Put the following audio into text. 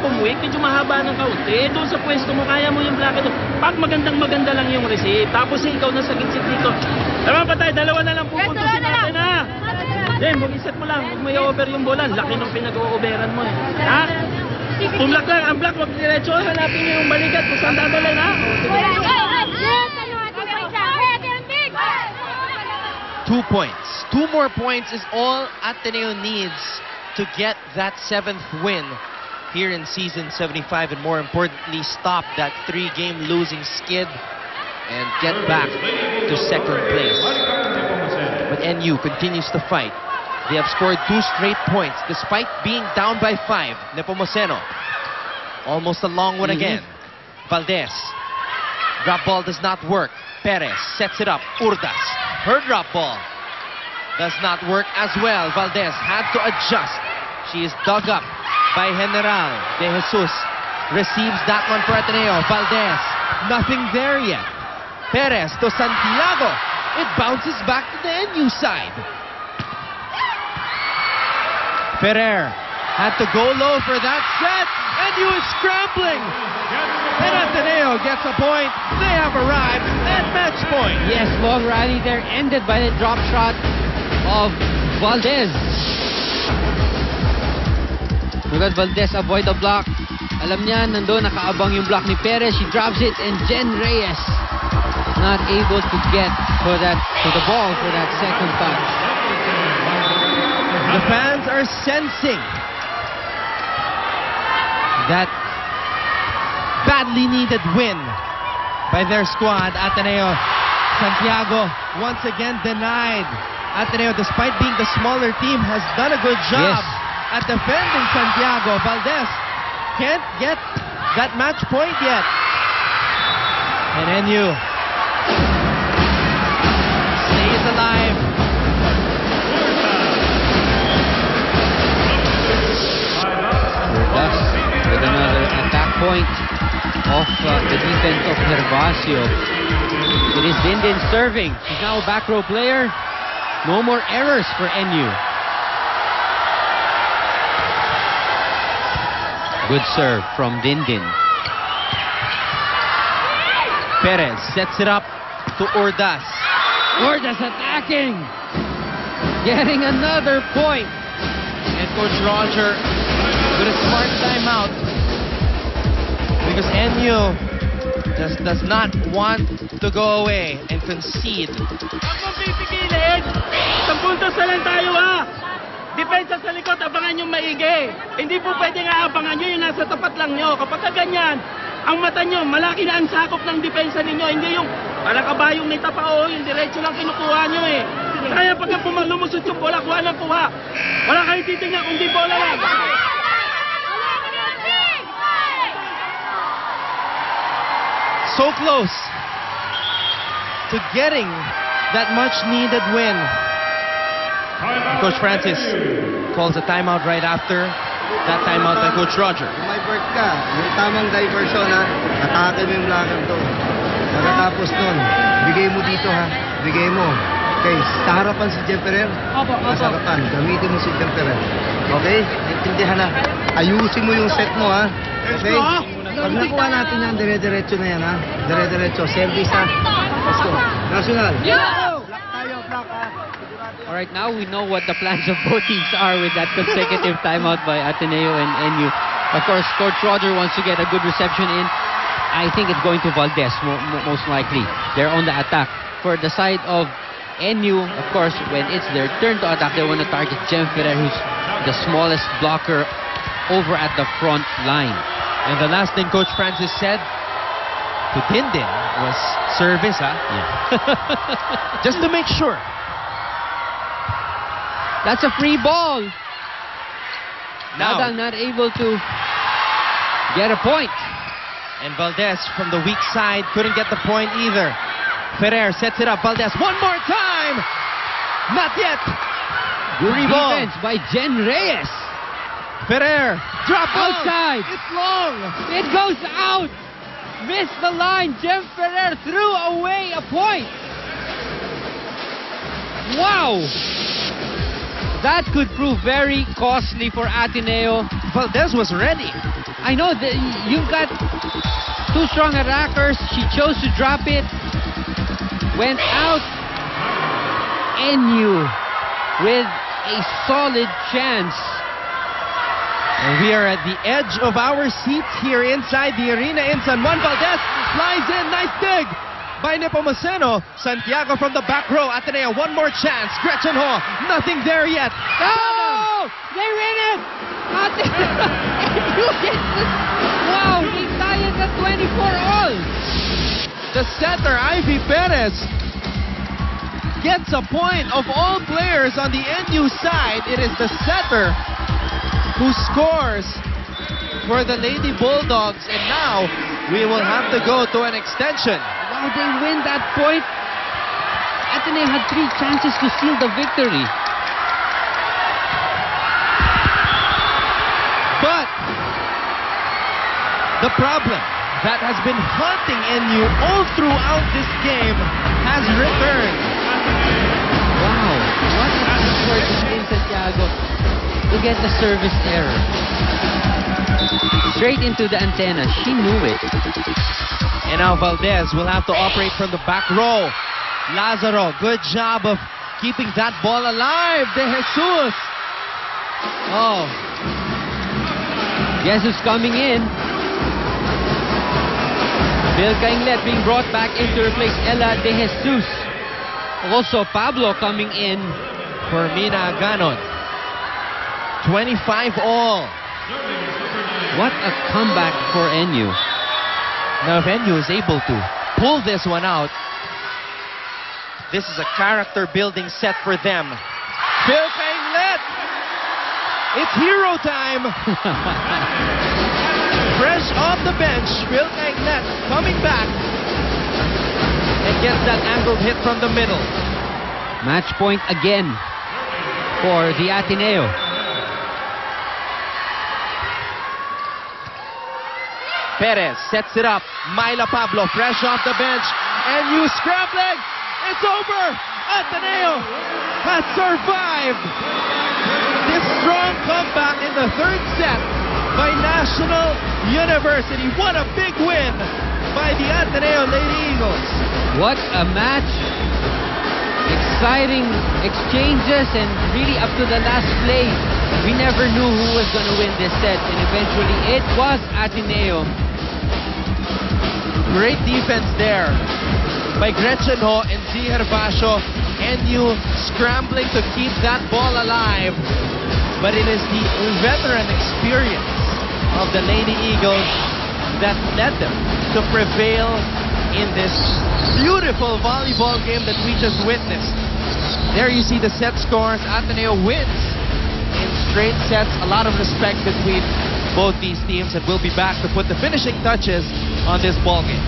bumuwik, medyo mahaba ng kaunti. Doon sa pwesto mo, kaya mo yung block ito. Pag maganda lang yung receive, tapos ikaw nasa gitsit dito. Tama pa tayo, dalawa na lang pupuntusin natin, ha? Then, mag-iset mo lang, kung may over yung bola, laki ng pinag-overan mo, eh. Ha? Tumlak lang, ang block, wag diretso, hanapin nyo yung balikat kung saan dadalhin, ha? 2 points. 2 more points is all Ateneo needs to get that 7th win here in season 75, and more importantly, stop that 3-game losing skid and get back to 2nd place. But NU continues to fight. They have scored 2 straight points despite being down by 5. Nepomuceno, almost a long one again. Valdez, drop ball does not work. Perez sets it up. Urdas, her drop ball does not work as well. Valdez had to adjust. She is dug up by General De Jesus. Receives that one for Ateneo. Valdez, nothing there yet. Perez to Santiago. It bounces back to the NU side. Ferrer had to go low for that set. NU is scrambling. And Ateneo gets a point. They have arrived at match point. Yes, long rally there ended by the drop shot of Valdez. Look at Valdez avoid the block. Alam niya, nandun nakaabang yung block ni Perez. She drops it, and Jen Reyes not able to get to the ball for that second touch. The fans are sensing that badly needed win by their squad. Ateneo. Santiago once again denied. Ateneo, despite being the smaller team, has done a good job at defending Santiago. Valdez can't get that match point yet. And NU stays alive. Thus, with another attack point of the defense of Gervasio. It is Dindin serving. She's now a back row player. No more errors for NU. Good serve from Dindin. Perez sets it up to Urdas. Urdas attacking. Getting another point. And Coach Roger with a smart timeout, because NU just does not want to go away and concede. Huwag mong pipigilin! 10 puntos na lang tayo, ha! Depensa sa likod, abangan yung maigi. Hindi po pwedeng aabangan nyo yung nasa tapat lang nyo. Kapag ganyan, ang mata nyo, malaki na ang sakop ng depensa ninyo. Hindi yung parang kabayong may tapa, yung diretso lang kinukuha nyo, eh. Kaya pagka lumusot yung bola, kuha ng kuha. Wala kayong titignan kung di bola lang. So close to getting that much needed win. Coach Francis calls a timeout right after that timeout by Coach Roger. May bird ka, yung tamang diversion, ha, atake mo yung blocker doon. Pagkatapos nun, bigay mo dito, ha, bigay mo. Okay, sa harapan si Jen Ferrer. Sa harapan, gamitin mo si Jen Ferrer. Okay? Intindihan na. Ayusin mo yung set mo, ha. Okay? Pag nakuha natin yan, dire-diretso na yan, ha. Dire-diretso. Service, ha. Let's go. National. Block tayo, block, ha. All right, now we know what the plans of both teams are with that consecutive timeout by Ateneo and NU. Of course, Coach Roger wants to get a good reception in. I think it's going to Valdez, most likely. They're on the attack. For the side of NU, of course, when it's their turn to attack, they want to target Jem Ferrer, who's the smallest blocker over at the front line. And the last thing Coach Francis said to Dindin was service, huh? Yeah. Just to make sure. That's a free ball. Now, Nadal not able to get a point. and Valdez from the weak side couldn't get the point either. Ferrer sets it up. Valdez one more time. Not yet. Good Free ball. defense by Jen Reyes. Ferrer drop Outside. It's long. It goes out. Missed the line. Jem Ferrer threw away a point. Wow. That could prove very costly for Ateneo. Valdez was ready. I know that you've got two strong attackers. She chose to drop it. Went out. NU with a solid chance. And we are at the edge of our seats here inside the arena in San Juan. Valdez flies in. Nice dig by Nepomuceno. Santiago from the back row. Ateneo, one more chance. Gretchen Ho, nothing there yet. Oh! They win it! NU gets this. Wow, they tie it at 24-all. The setter, Ivy Perez, gets a point. Of all players on the NU side, it is the setter who scores for the Lady Bulldogs. And now we will have to go to an extension. Wow, they win that point. Ateneo had 3 chances to seal the victory. But the problem that has been haunting NU all throughout this game has returned. Wow, what an effort in Santiago to get the service error. Straight into the antenna. She knew it. And now Valdez will have to operate from the back row. Lazaro, good job of keeping that ball alive. De Jesus. Oh. Jesus coming in. Vilca Inglet being brought back in to replace Ella De Jesus. Also Pablo coming in For Mina Ganon. 25-all. What a comeback for NU. Now if NU is able to pull this one out, this is a character-building set for them. Vilca Inglet! It's hero time! Fresh off the bench, Vilca Inglet coming back and gets that angled hit from the middle. Match point again for the Ateneo. Perez sets it up. Myla Pablo fresh off the bench. NU scrambling. It's over. Ateneo has survived this strong comeback in the third set by National University. What a big win by the Ateneo Lady Eagles. What a match. Exciting exchanges and really up to the last play. We never knew who was going to win this set and eventually it was Ateneo. Great defense there by Gretchen Ho and Z. Herbacio. NU scrambling to keep that ball alive. But it is the veteran experience of the Lady Eagles that led them to prevail in this beautiful volleyball game that we just witnessed. There you see the set scores. Ateneo wins in straight sets. A lot of respect between both these teams, and we'll be back to put the finishing touches on this ball game.